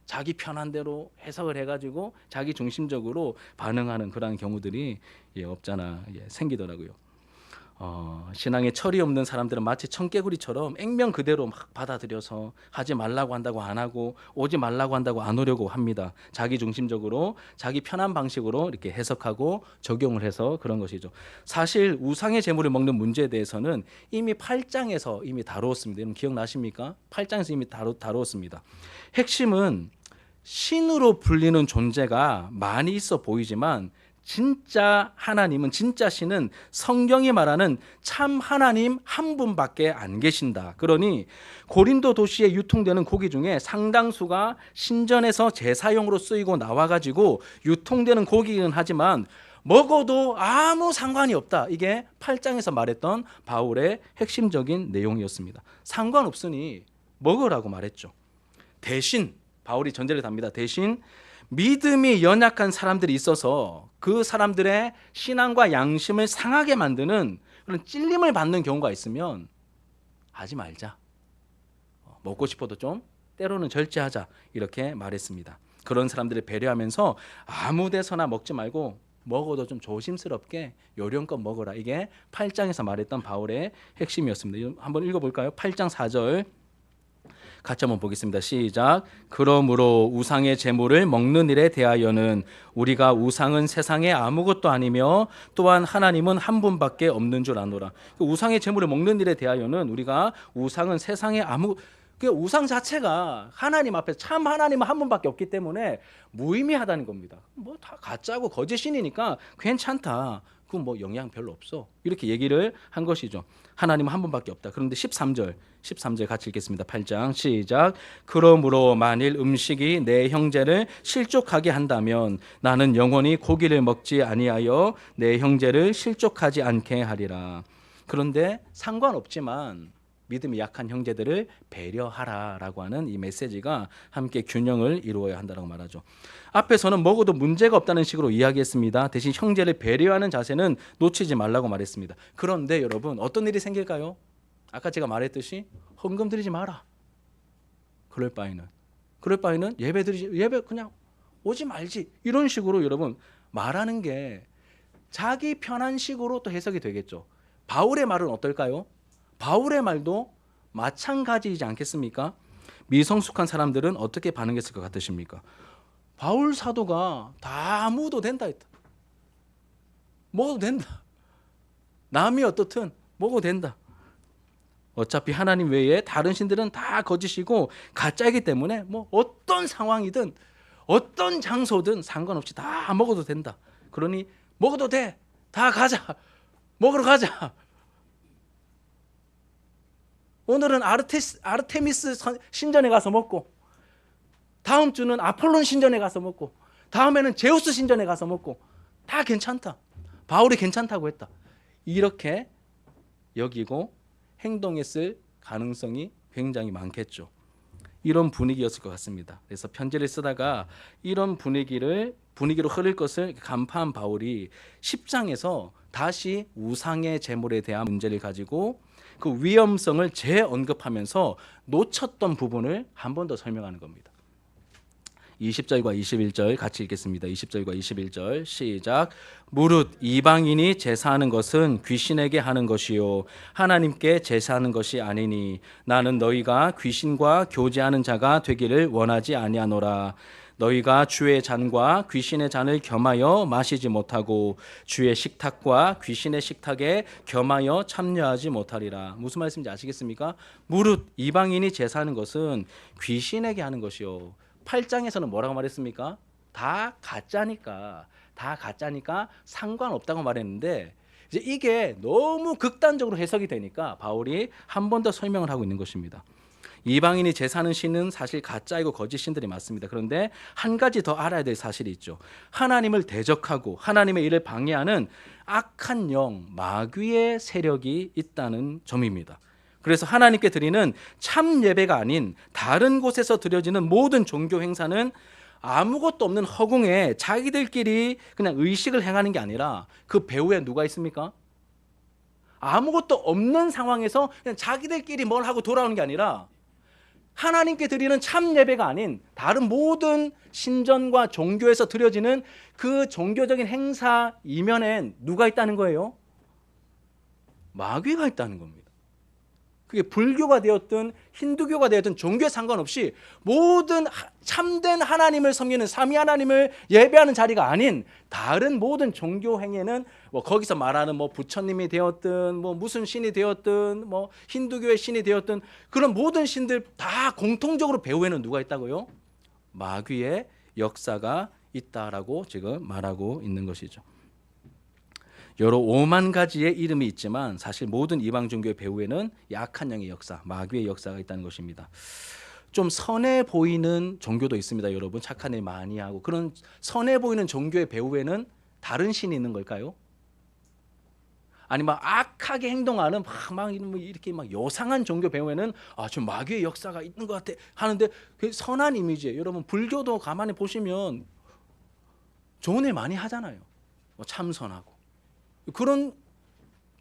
자기 편한 대로 해석을 해가지고 자기 중심적으로 반응하는 그런 경우들이 없잖아 생기더라고요. 신앙에 철이 없는 사람들은 마치 청개구리처럼 액면 그대로 막 받아들여서 하지 말라고 한다고 안 하고 오지 말라고 한다고 안 오려고 합니다. 자기 중심적으로 자기 편한 방식으로 이렇게 해석하고 적용을 해서 그런 것이죠. 사실 우상의 제물을 먹는 문제에 대해서는 이미 8장에서 이미 다루었습니다. 여러분 기억나십니까? 8장에서 이미 다루었습니다. 핵심은 신으로 불리는 존재가 많이 있어 보이지만 진짜 하나님은, 진짜 신은 성경이 말하는 참 하나님 한 분밖에 안 계신다. 그러니 고린도 도시에 유통되는 고기 중에 상당수가 신전에서 제사용으로 쓰이고 나와가지고 유통되는 고기는 하지만 먹어도 아무 상관이 없다. 이게 8장에서 말했던 바울의 핵심적인 내용이었습니다. 상관없으니 먹으라고 말했죠. 대신 바울이 전제를 답니다. 대신 믿음이 연약한 사람들이 있어서 그 사람들의 신앙과 양심을 상하게 만드는 그런 찔림을 받는 경우가 있으면 하지 말자. 먹고 싶어도 좀 때로는 절제하자. 이렇게 말했습니다. 그런 사람들을 배려하면서 아무 데서나 먹지 말고 먹어도 좀 조심스럽게 요령껏 먹어라. 이게 8장에서 말했던 바울의 핵심이었습니다. 한번 읽어볼까요? 8장 4절 같이 한번 보겠습니다. 시작. 그러므로 우상의 제물을 먹는 일에 대하여는 우리가 우상은 세상에 아무것도 아니며 또한 하나님은 한 분밖에 없는 줄 아노라. 우상의 제물을 먹는 일에 대하여는 우리가 우상은 세상에 그 우상 자체가 하나님 앞에 참 하나님은 한 분밖에 없기 때문에 무의미하다는 겁니다. 뭐 다 가짜고 거짓신이니까 괜찮다. 그건 뭐 영향 별로 없어. 이렇게 얘기를 한 것이죠. 하나님은 한 분밖에 없다. 그런데 13절 같이 읽겠습니다. 8장 시작. 그러므로 만일 음식이 내 형제를 실족하게 한다면 나는 영원히 고기를 먹지 아니하여 내 형제를 실족하지 않게 하리라. 그런데 상관없지만 믿음이 약한 형제들을 배려하라라고 하는 이 메시지가 함께 균형을 이루어야 한다고 말하죠. 앞에서는 먹어도 문제가 없다는 식으로 이야기했습니다. 대신 형제를 배려하는 자세는 놓치지 말라고 말했습니다. 그런데 여러분 어떤 일이 생길까요? 아까 제가 말했듯이 헌금 드리지 마라. 그럴 바에는 예배 그냥 오지 말지. 이런 식으로 여러분 말하는 게 자기 편한 식으로 또 해석이 되겠죠. 바울의 말은 어떨까요? 바울의 말도 마찬가지이지 않겠습니까? 미성숙한 사람들은 어떻게 반응했을 것 같으십니까? 바울 사도가 다 먹어도 된다 했다. 먹어도 된다. 남이 어떻든 먹어도 된다. 어차피 하나님 외에 다른 신들은 다 거짓이고 가짜이기 때문에 뭐 어떤 상황이든 어떤 장소든 상관없이 다 먹어도 된다. 그러니 먹어도 돼. 다 가자. 먹으러 가자. 오늘은 아르테미스 신전에 가서 먹고 다음 주는 아폴론 신전에 가서 먹고 다음에는 제우스 신전에 가서 먹고 다 괜찮다. 바울이 괜찮다고 했다. 이렇게 여기고 행동했을 가능성이 굉장히 많겠죠. 이런 분위기였을 것 같습니다. 그래서 편지를 쓰다가 이런 분위기로 흐를 것을 간파한 바울이 10장에서 다시 우상의 제물에 대한 문제를 가지고 그 위험성을 재언급하면서 놓쳤던 부분을 한 번 더 설명하는 겁니다. 20절과 21절 같이 읽겠습니다. 20절과 21절 시작. 무릇 이방인이 제사하는 것은 귀신에게 하는 것이요 하나님께 제사하는 것이 아니니 나는 너희가 귀신과 교제하는 자가 되기를 원하지 아니하노라. 너희가 주의 잔과 귀신의 잔을 겸하여 마시지 못하고 주의 식탁과 귀신의 식탁에 겸하여 참여하지 못하리라. 무슨 말씀인지 아시겠습니까? 무릇 이방인이 제사하는 것은 귀신에게 하는 것이요. 8장에서는 뭐라고 말했습니까? 다 가짜니까 상관없다고 말했는데 이제 이게 너무 극단적으로 해석이 되니까 바울이 한 번 더 설명을 하고 있는 것입니다. 이방인이 제사하는 신은 사실 가짜이고 거짓 신들이 맞습니다. 그런데 한 가지 더 알아야 될 사실이 있죠. 하나님을 대적하고 하나님의 일을 방해하는 악한 영, 마귀의 세력이 있다는 점입니다. 그래서 하나님께 드리는 참 예배가 아닌 다른 곳에서 드려지는 모든 종교 행사는 아무것도 없는 허공에 자기들끼리 그냥 의식을 행하는 게 아니라 그 배후에 누가 있습니까? 아무것도 없는 상황에서 그냥 자기들끼리 뭘 하고 돌아오는 게 아니라 하나님께 드리는 참 예배가 아닌 다른 모든 신전과 종교에서 드려지는 그 종교적인 행사 이면엔 누가 있다는 거예요? 마귀가 있다는 겁니다. 그게 불교가 되었든 힌두교가 되었든 종교에 상관없이 모든 참된 하나님을 섬기는 삼위 하나님을 예배하는 자리가 아닌 다른 모든 종교 행위는 뭐 거기서 말하는 뭐 부처님이 되었든 뭐 무슨 신이 되었든 뭐 힌두교의 신이 되었든 그런 모든 신들 다 공통적으로 배후에는 누가 있다고요? 마귀의 역사가 있다라고 지금 말하고 있는 것이죠. 여러 5만 가지의 이름이 있지만 사실 모든 이방 종교의 배후에는 약한 영의 역사, 마귀의 역사가 있다는 것입니다. 좀 선해 보이는 종교도 있습니다, 여러분. 착한 일 많이 하고 그런 선해 보이는 종교의 배후에는 다른 신이 있는 걸까요? 아니 막 악하게 행동하는 막 이렇게 막 요상한 종교 배후에는 좀 마귀의 역사가 있는 것 같아 하는데 그 선한 이미지예요. 여러분 불교도 가만히 보시면 좋은 일 많이 하잖아요. 뭐 참선하고 그런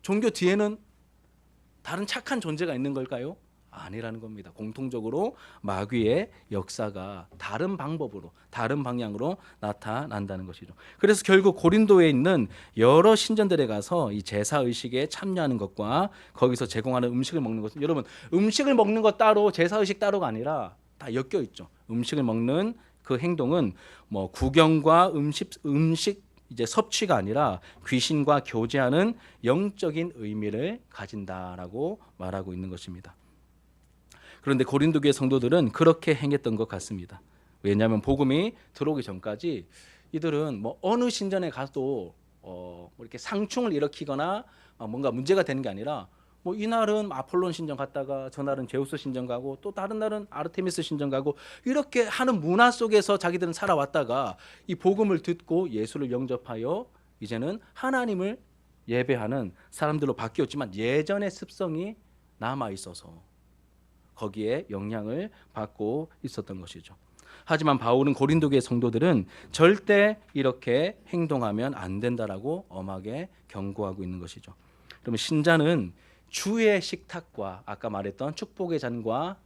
종교 뒤에는 다른 착한 존재가 있는 걸까요? 아니라는 겁니다. 공통적으로 마귀의 역사가 다른 방법으로, 다른 방향으로 나타난다는 것이죠. 그래서 결국 고린도에 있는 여러 신전들에 가서 이 제사 의식에 참여하는 것과 거기서 제공하는 음식을 먹는 것은, 여러분 음식을 먹는 것 따로 제사 의식 따로가 아니라 다 엮여 있죠. 음식을 먹는 그 행동은 뭐 구경과 음식 이제 섭취가 아니라 귀신과 교제하는 영적인 의미를 가진다라고 말하고 있는 것입니다. 그런데 고린도 교회 성도들은 그렇게 행했던 것 같습니다. 왜냐하면 복음이 들어오기 전까지 이들은 뭐 어느 신전에 가도 뭐 이렇게 상충을 일으키거나 뭔가 문제가 되는 게 아니라 뭐 이날은 아폴론 신전 갔다가 저날은 제우스 신전 가고 또 다른 날은 아르테미스 신전 가고 이렇게 하는 문화 속에서 자기들은 살아왔다가 이 복음을 듣고 예수를 영접하여 이제는 하나님을 예배하는 사람들로 바뀌었지만 예전의 습성이 남아 있어서 거기에 영향을 받고 있었던 것이죠. 하지만 바울은 고린도 교회 성도들은 절대 이렇게 행동하면 안 된다라고 엄하게 경고하고 있는 것이죠. 그러면 신자는 주의 식탁과 아까 말했던 축복의 잔과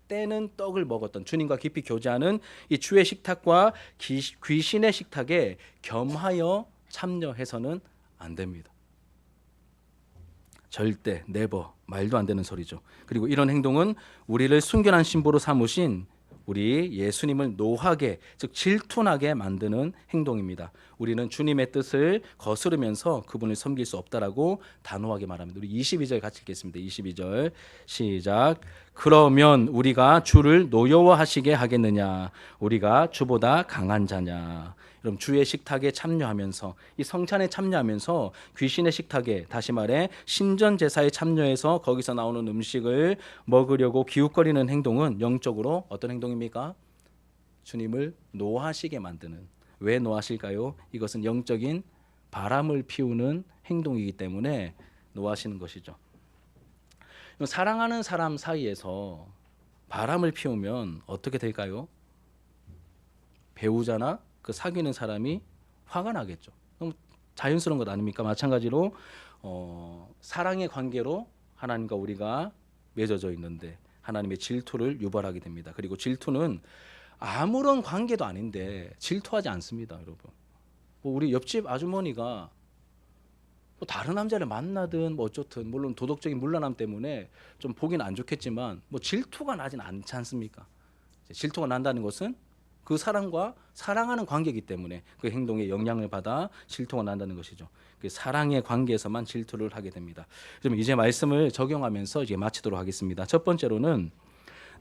때는 떡을 먹었던 주님과 깊이 교제하는 이 주의 식탁과 귀신의 식탁에 겸하여 참여해서는 안 됩니다. 절대, 네버, 말도 안 되는 소리죠. 그리고 이런 행동은 우리를 순결한 신부로 삼으신 우리 예수님을 노하게, 즉 질투나게 만드는 행동입니다. 우리는 주님의 뜻을 거스르면서 그분을 섬길 수 없다라고 단호하게 말합니다. 우리 22절 같이 읽겠습니다. 22절 시작. 그러면 우리가 주를 노여워하시게 하겠느냐? 우리가 주보다 강한 자냐? 여러분 주의 식탁에 참여하면서 이 성찬에 참여하면서 귀신의 식탁에 다시 말해 신전 제사에 참여해서 거기서 나오는 음식을 먹으려고 기웃거리는 행동은 영적으로 어떤 행동입니까? 주님을 노하시게 만드는. 왜 노하실까요? 이것은 영적인 바람을 피우는 행동이기 때문에 노하시는 것이죠. 사랑하는 사람 사이에서 바람을 피우면 어떻게 될까요? 배우자나 그 사귀는 사람이 화가 나겠죠. 그럼 자연스러운 것 아닙니까? 마찬가지로 사랑의 관계로 하나님과 우리가 맺어져 있는데 하나님의 질투를 유발하게 됩니다. 그리고 질투는 아무런 관계도 아닌데 질투하지 않습니다, 여러분. 뭐 우리 옆집 아주머니가 뭐 다른 남자를 만나든 뭐 어쩌든 물론 도덕적인 문란함 때문에 좀 보기는 안 좋겠지만 뭐 질투가 나진 않지 않습니까? 질투가 난다는 것은 그 사람과 사랑하는 관계이기 때문에 그 행동에 영향을 받아 질투가 난다는 것이죠. 그 사랑의 관계에서만 질투를 하게 됩니다. 그럼 이제 말씀을 적용하면서 이제 마치도록 하겠습니다. 첫 번째로는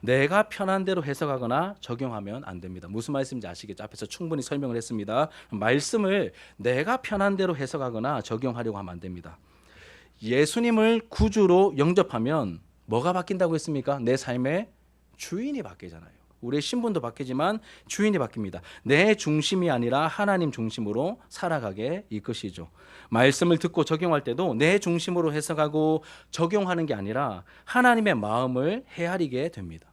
내가 편한 대로 해석하거나 적용하면 안 됩니다. 무슨 말씀인지 아시겠죠? 앞에서 충분히 설명을 했습니다. 말씀을 내가 편한 대로 해석하거나 적용하려고 하면 안 됩니다. 예수님을 구주로 영접하면 뭐가 바뀐다고 했습니까? 내 삶의 주인이 바뀌잖아요. 우리의 신분도 바뀌지만 주인이 바뀝니다. 내 중심이 아니라 하나님 중심으로 살아가게 이끄시죠. 말씀을 듣고 적용할 때도 내 중심으로 해석하고 적용하는 게 아니라 하나님의 마음을 헤아리게 됩니다.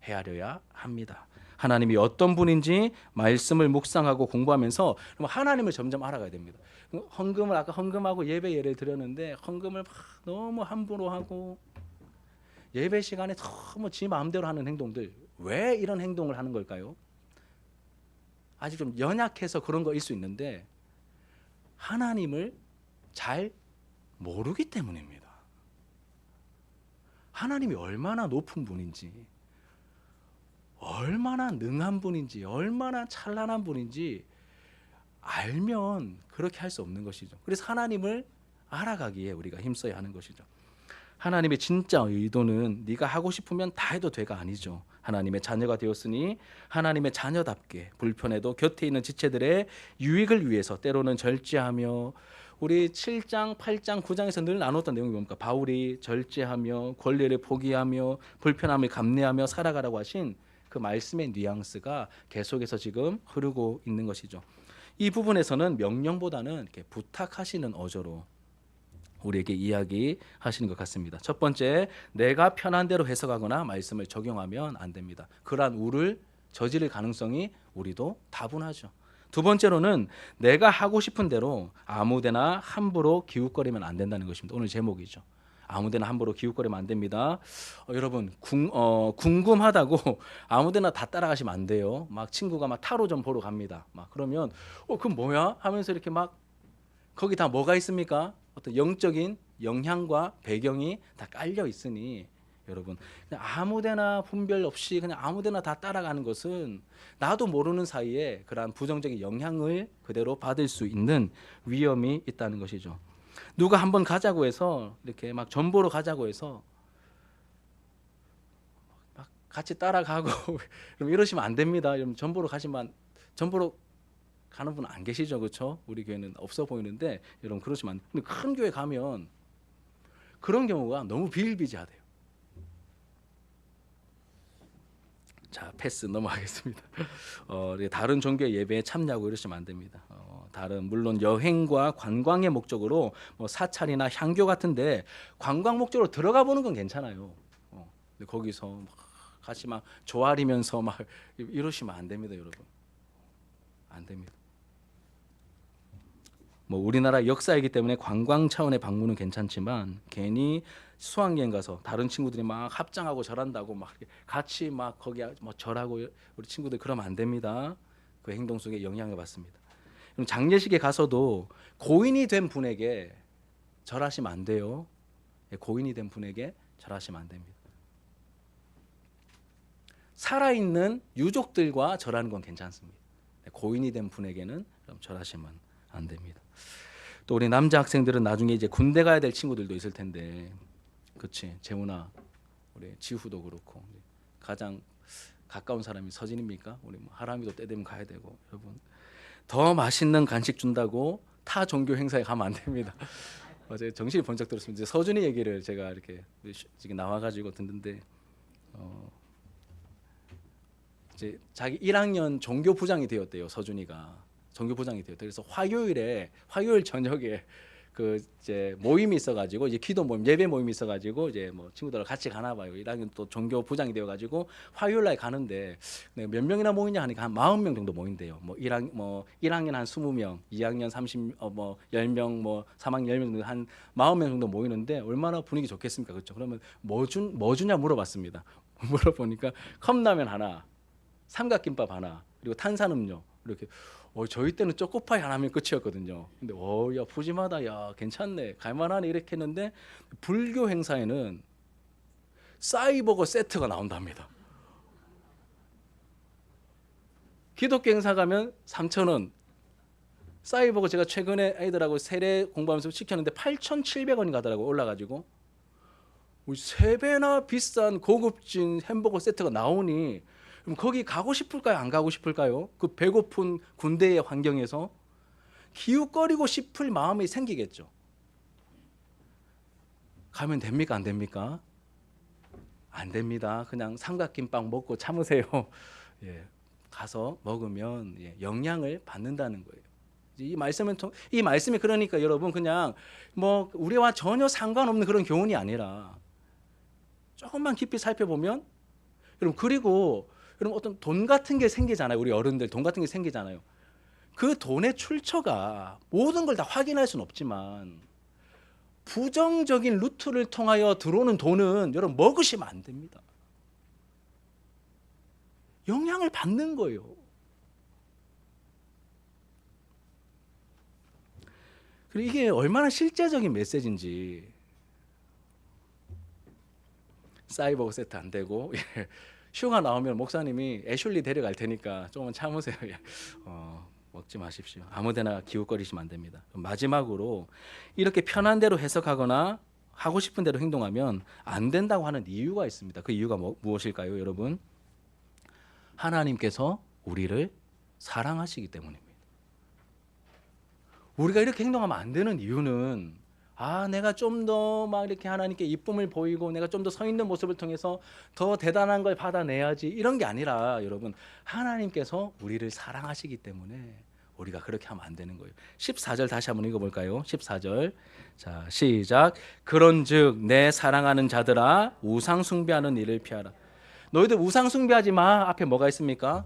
헤아려야 합니다. 하나님이 어떤 분인지 말씀을 묵상하고 공부하면서 하나님을 점점 알아가야 됩니다. 헌금을 아까 헌금하고 예배 예를 드렸는데 헌금을 막 너무 함부로 하고 예배 시간에 너무 지 마음대로 하는 행동들, 왜 이런 행동을 하는 걸까요? 아직 좀 연약해서 그런 거일 수 있는데 하나님을 잘 모르기 때문입니다. 하나님이 얼마나 높은 분인지, 얼마나 능한 분인지, 얼마나 찬란한 분인지 알면 그렇게 할 수 없는 것이죠. 그래서 하나님을 알아가기에 우리가 힘써야 하는 것이죠. 하나님의 진짜 의도는 네가 하고 싶으면 다 해도 돼가 아니죠. 하나님의 자녀가 되었으니 하나님의 자녀답게 불편해도 곁에 있는 지체들의 유익을 위해서 때로는 절제하며 우리 7장, 8장, 9장에서 늘 나눴던 내용이 뭡니까? 바울이 절제하며 권리를 포기하며 불편함을 감내하며 살아가라고 하신 그 말씀의 뉘앙스가 계속해서 지금 흐르고 있는 것이죠. 이 부분에서는 명령보다는 이렇게 부탁하시는 어조로 우리에게 이야기하시는 것 같습니다. 첫 번째, 내가 편한 대로 해석하거나 말씀을 적용하면 안 됩니다. 그러한 우를 저지를 가능성이 우리도 다분하죠. 두 번째로는 내가 하고 싶은 대로 아무데나 함부로 기웃거리면 안 된다는 것입니다. 오늘 제목이죠. 아무데나 함부로 기웃거리면 안 됩니다. 여러분 궁금하다고 아무데나 다 따라가시면 안 돼요. 막 친구가 막 타로 좀 보러 갑니다. 막 그러면 그건 뭐야? 하면서 이렇게 막 거기 다 뭐가 있습니까? 어떤 영적인 영향과 배경이 다 깔려 있으니 여러분 그냥 아무데나 분별 없이 그냥 아무데나 다 따라가는 것은 나도 모르는 사이에 그러한 부정적인 영향을 그대로 받을 수 있는 위험이 있다는 것이죠. 누가 한번 가자고 해서 이렇게 막 전보로 가자고 해서 막 같이 따라가고 이러시면 안 됩니다. 여러분 전보로 가시면 전보로 가는 분 안 계시죠, 그렇죠? 우리 교회는 없어 보이는데 여러분 그러시면 안 돼요. 근데 큰 교회 가면 그런 경우가 너무 비일비재하대요. 자, 패스 넘어가겠습니다. 다른 종교의 예배에 참여하고 이러시면 안 됩니다. 다른 물론 여행과 관광의 목적으로 뭐 사찰이나 향교 같은데 관광 목적으로 들어가 보는 건 괜찮아요. 근데 거기서 막 같이 막 조아리면서 막 이러시면 안 됩니다, 여러분. 안 됩니다. 뭐 우리나라 역사이기 때문에 관광 차원의 방문은 괜찮지만 괜히 수학여행 가서 다른 친구들이 막 합장하고 절한다고 막 같이 막 거기 뭐 절하고 우리 친구들 그러면 안 됩니다. 그 행동 속에 영향을 받습니다. 그럼 장례식에 가서도 고인이 된 분에게 절하시면 안 돼요. 고인이 된 분에게 절하시면 안 됩니다. 살아있는 유족들과 절하는 건 괜찮습니다. 고인이 된 분에게는 그럼 절하시면 안 됩니다. 또 우리 남자 학생들은 나중에 이제 군대 가야 될 친구들도 있을 텐데, 그렇지? 재훈아, 우리 지후도 그렇고 가장 가까운 사람이 서진입니까? 우리 뭐 하람이도 때 되면 가야 되고, 여러분 더 맛있는 간식 준다고 타 종교 행사에 가면 안 됩니다. 어제 정신이 번쩍 들었습니다. 이제 서준이 얘기를 제가 이렇게 지금 나와가지고 듣는데, 이제 자기 1학년 종교 부장이 되었대요. 서준이가 종교 부장이 되었대요. 그래서 화요일 저녁에 그 이제 모임이 있어가지고 이제 기도 모임, 예배 모임이 있어가지고 이제 뭐 친구들하고 같이 가나 봐요. 1학년 또 종교 부장이 되어가지고 화요일 날 가는데 몇 명이나 모이냐 하니까 한 40명 정도 모인대요. 뭐 1학년 한 20명, 2학년 30, 뭐 10명, 뭐 3학년 10명 정도 한 40명 정도 모이는데 얼마나 분위기 좋겠습니까, 그렇죠? 그러면 뭐 주냐 물어봤습니다. 물어보니까 컵라면 하나, 삼각김밥 하나, 그리고 탄산음료 이렇게. 저희 때는 초코파이 하나면 끝이었거든요. 근데 야 푸짐하다, 야 괜찮네, 갈만하네 이렇게 했는데 불교 행사에는 싸이버거 세트가 나온답니다. 기독교 행사 가면 3,000원, 싸이버거 제가 최근에 애들하고 세례 공부하면서 시켰는데 8,700원이 가더라고. 올라가지고 3배나 비싼 고급진 햄버거 세트가 나오니 그럼 거기 가고 싶을까요? 안 가고 싶을까요? 그 배고픈 군대의 환경에서 기웃거리고 싶을 마음이 생기겠죠. 가면 됩니까? 안 됩니까? 안 됩니다. 그냥 삼각김밥 먹고 참으세요. 예, 가서 먹으면 영향을 받는다는 거예요. 이 말씀이 그러니까 여러분 그냥 뭐 우리와 전혀 상관없는 그런 교훈이 아니라 조금만 깊이 살펴보면 여러분, 그리고 여러분 어떤 돈 같은 게 생기잖아요. 우리 어른들 돈 같은 게 생기잖아요. 그 돈의 출처가 모든 걸 다 확인할 수는 없지만 부정적인 루트를 통하여 들어오는 돈은 여러분 먹으시면 안 됩니다. 영향을 받는 거예요. 그리고 이게 얼마나 실제적인 메시지인지. 싸이버거 세트 안 되고 휴가 나오면 목사님이 애슐리 데려갈 테니까 조금만 참으세요. 먹지 마십시오. 아무데나 기웃거리시면 안 됩니다. 마지막으로 이렇게 편한 대로 해석하거나 하고 싶은 대로 행동하면 안 된다고 하는 이유가 있습니다. 그 이유가 무엇일까요, 여러분? 하나님께서 우리를 사랑하시기 때문입니다. 우리가 이렇게 행동하면 안 되는 이유는 내가 좀 더 막 이렇게 하나님께 이쁨을 보이고 내가 좀 더 서 있는 모습을 통해서 더 대단한 걸 받아내야지 이런 게 아니라 여러분 하나님께서 우리를 사랑하시기 때문에 우리가 그렇게 하면 안 되는 거예요. 14절 다시 한번 읽어볼까요? 14절 자 시작. 그런즉 내 사랑하는 자들아 우상 숭배하는 일을 피하라. 너희들 우상 숭배하지 마. 앞에 뭐가 있습니까?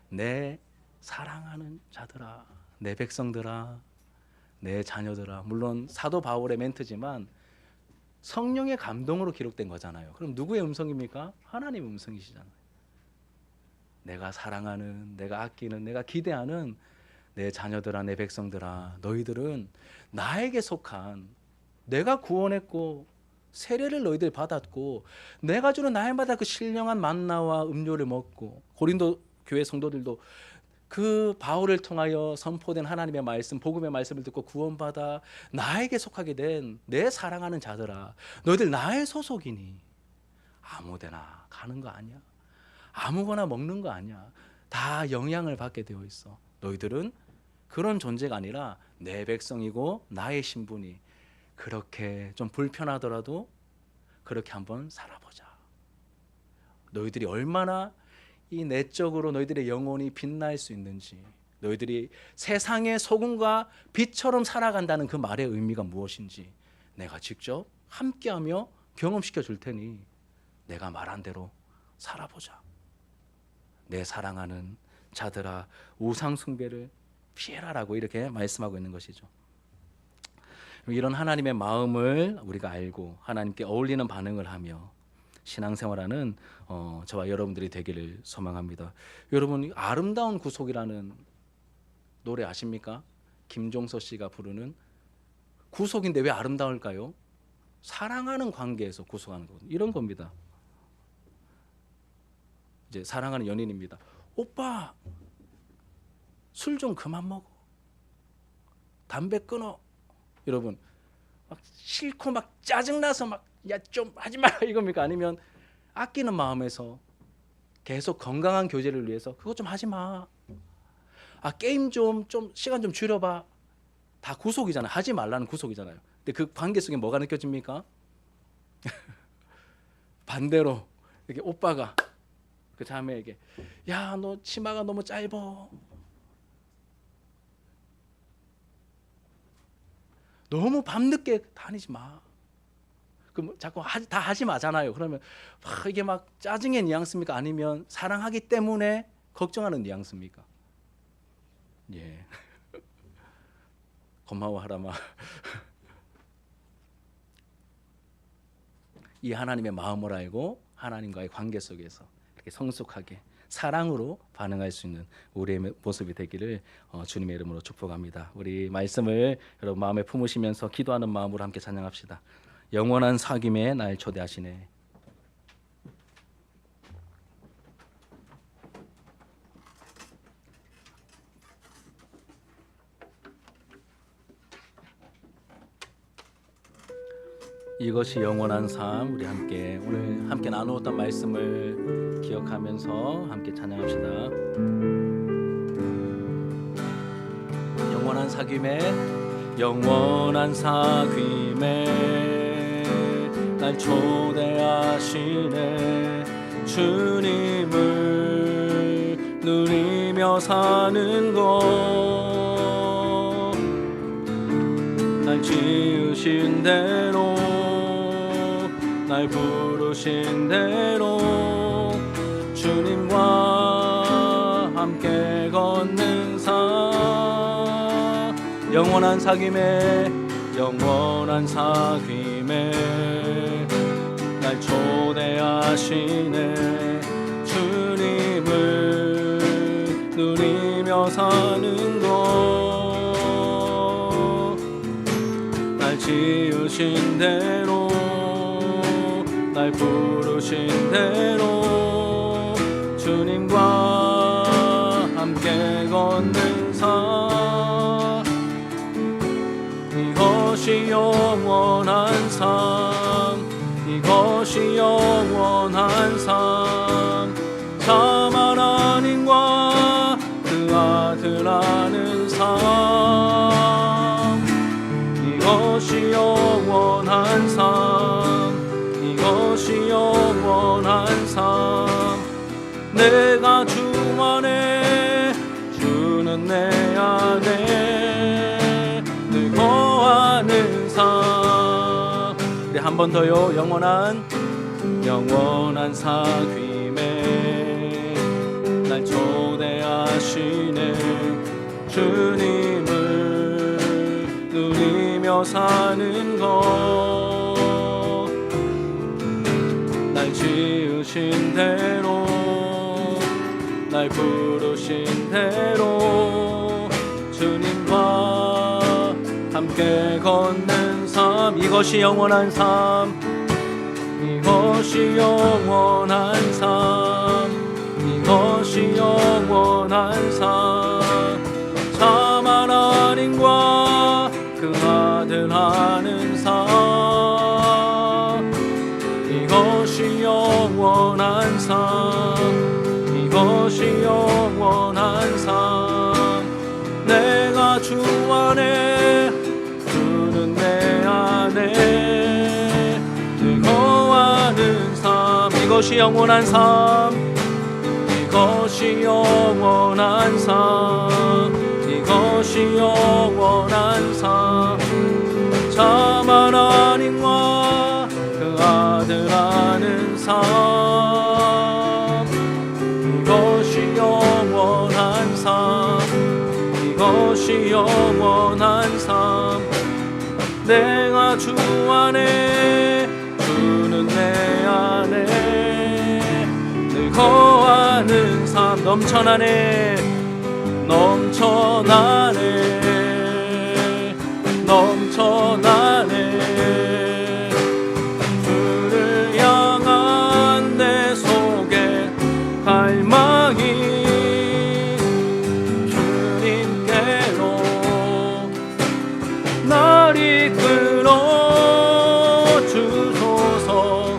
내 사랑하는 자들아, 내 백성들아, 내 자녀들아. 물론 사도 바울의 멘트지만 성령의 감동으로 기록된 거잖아요. 그럼 누구의 음성입니까? 하나님의 음성이시잖아요. 내가 사랑하는, 내가 아끼는, 내가 기대하는 내 자녀들아, 내 백성들아, 너희들은 나에게 속한, 내가 구원했고 세례를 너희들 받았고 내가 주는 날마다 그 신령한 만나와 음료를 먹고, 고린도 교회 성도들도 그 바울을 통하여 선포된 하나님의 말씀, 복음의 말씀을 듣고 구원받아 나에게 속하게 된 내 사랑하는 자들아, 너희들 나의 소속이니 아무데나 가는 거 아니야. 아무거나 먹는 거 아니야. 다 영향을 받게 되어 있어. 너희들은 그런 존재가 아니라 내 백성이고 나의 신분이, 그렇게 좀 불편하더라도 그렇게 한번 살아보자. 너희들이 얼마나 이 내적으로 너희들의 영혼이 빛날 수 있는지, 너희들이 세상의 소금과 빛처럼 살아간다는 그 말의 의미가 무엇인지 내가 직접 함께하며 경험시켜 줄 테니 내가 말한 대로 살아보자. 내 사랑하는 자들아 우상 숭배를 피해라라고 이렇게 말씀하고 있는 것이죠. 이런 하나님의 마음을 우리가 알고 하나님께 어울리는 반응을 하며 신앙생활하는 저와 여러분들이 되기를 소망합니다. 여러분, 아름다운 구속이라는 노래 아십니까? 김종서 씨가 부르는 구속인데 왜 아름다울까요? 사랑하는 관계에서 구속하는 것, 이런 겁니다. 이제 사랑하는 연인입니다. 오빠 술 좀 그만 먹어, 담배 끊어. 여러분 막 싫고 막 짜증나서 막 야 좀 하지 마라 이겁니까? 아니면 아끼는 마음에서 계속 건강한 교제를 위해서 그거 좀 하지 마. 게임 좀 시간 좀 줄여봐. 다 구속이잖아요. 하지 말라는 구속이잖아요. 근데 그 관계 속에 뭐가 느껴집니까? 반대로 이렇게 오빠가 그 자매에게 야 너 치마가 너무 짧어, 너무 밤늦게 다니지 마. 그럼 자꾸 다 하지 마잖아요. 그러면 이게 막 짜증의 뉘앙스입니까? 아니면 사랑하기 때문에 걱정하는 뉘앙스입니까? 예. 고마워 하라마. 이 하나님의 마음을 알고 하나님과의 관계 속에서 이렇게 성숙하게 사랑으로 반응할 수 있는 우리의 모습이 되기를 주님의 이름으로 축복합니다. 우리 말씀을 여러분 마음에 품으시면서 기도하는 마음으로 함께 찬양합시다. 영원한 사귐에 날 초대하시네. 이것이 영원한 삶. 우리 함께 오늘 함께 나누었던 말씀을 기억하면서 함께 찬양합시다. 영원한 사귐에, 영원한 사귐에 날 초대하시네. 주님을 누리며 사는 것, 날 지으신 대로, 날 부르신 대로 주님과 함께 걷는 삶. 영원한 사귐에, 영원한 사귐에 날 초대하시네. 주님을 누리며 사는 것, 날 지으신 대로, 날 부르신 대로 주님과 함께 걷는 삶. 이것이 영원한 삶, 이것이 영원한 삶. 참 하나님과 그 아들 아는 삶. 이것이 영원한 삶, 이것이 영원한 삶. 내가 주 안에, 주는 내 안에 늘 거하는 삶. 네, 한 번 더요. 영원한 사귐에 날 초대하시네. 주님을 누리며 사는 것, 날 지으신 대로, 날 부르신 대로 주님과 함께 걷는 삶. 이것이 영원한 삶, 이것이 영원한 삶, 이것이 영원한 삶. 참 하나님과 그 아들 하는 삶, 이것이 영원한 삶, 이것이 영원한 삶. 내가 주 안에, 주는 내 안에 늘 거하는 삶. 이것이 영원한 삶, 이것이 영원한 삶, 이것이 영원한 삶. 참 하나님과 그 아들 아는 삶, 이것이 영원한 삶, 이것이 영원한 삶. 내가 주 안에, 주는 내 안에 늘 거하는 삶. 넘쳐나네, 넘쳐나네, 넘쳐나네. 주를 향한 내 속에 갈망이 주님께로 날 이끌어 주소서.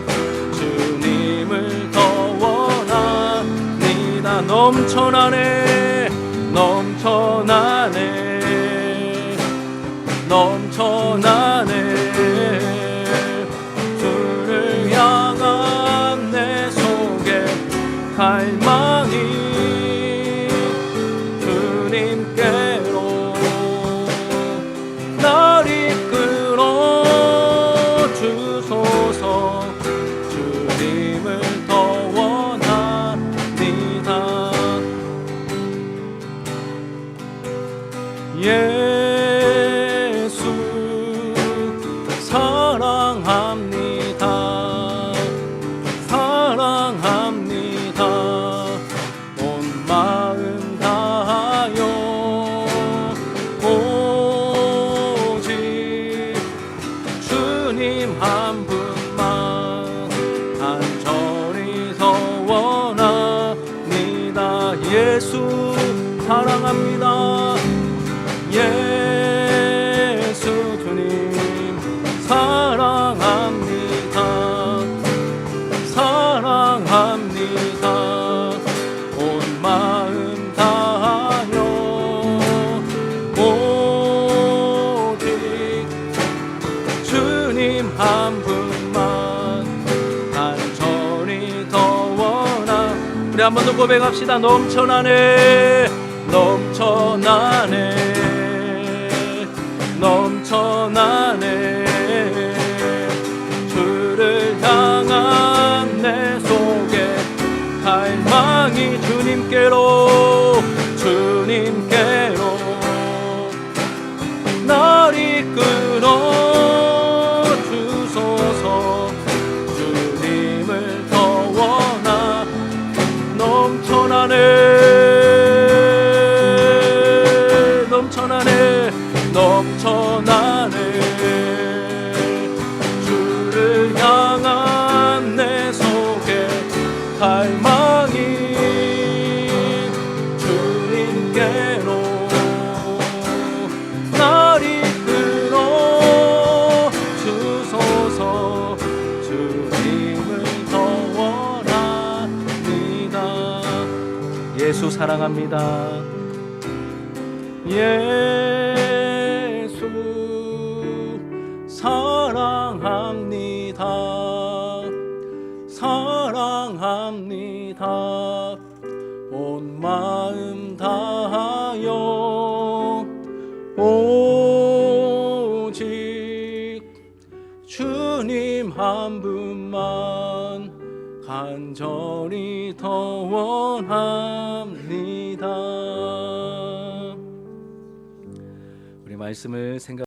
주님을 더 원합니다. 넘쳐나네, 넘쳐나네, 넘쳐나네. 주를 향한 내 속에 갈망이 주님께로 날 이끌어 주소서. 주님을 더 원합니다. 예수 사랑합니다, 사랑합니다. 온 마음 다하여 오직 주님 한 분만 간절히 더 원합니다. 예수 사랑합니다, 예수 주님 사랑합니다, 사랑합니다. 온 마음 다하여 오직 주님 한 분만 간절히 더 원하. 우리 한 번 더 고백합시다. 넘쳐나네, 넘쳐나네, 넘쳐나네. 주를 향한 내 속에 갈망이 주님께로, 주님께로 날 이끌어 주소서. 주님을 더 원하. 넘쳐나네, 넘쳐나네, 넘쳐나네. 주를 향한 내 속에 갈망이 주님께로 날 이끌어 주소서. 주님을 더 원합니다. 예수 사랑합니다, 예수 사랑합니다. 사랑합니다. 온 마음 다하여 오직 주님 한 분만 간절히 더 원합니다. 우리 말씀을 생각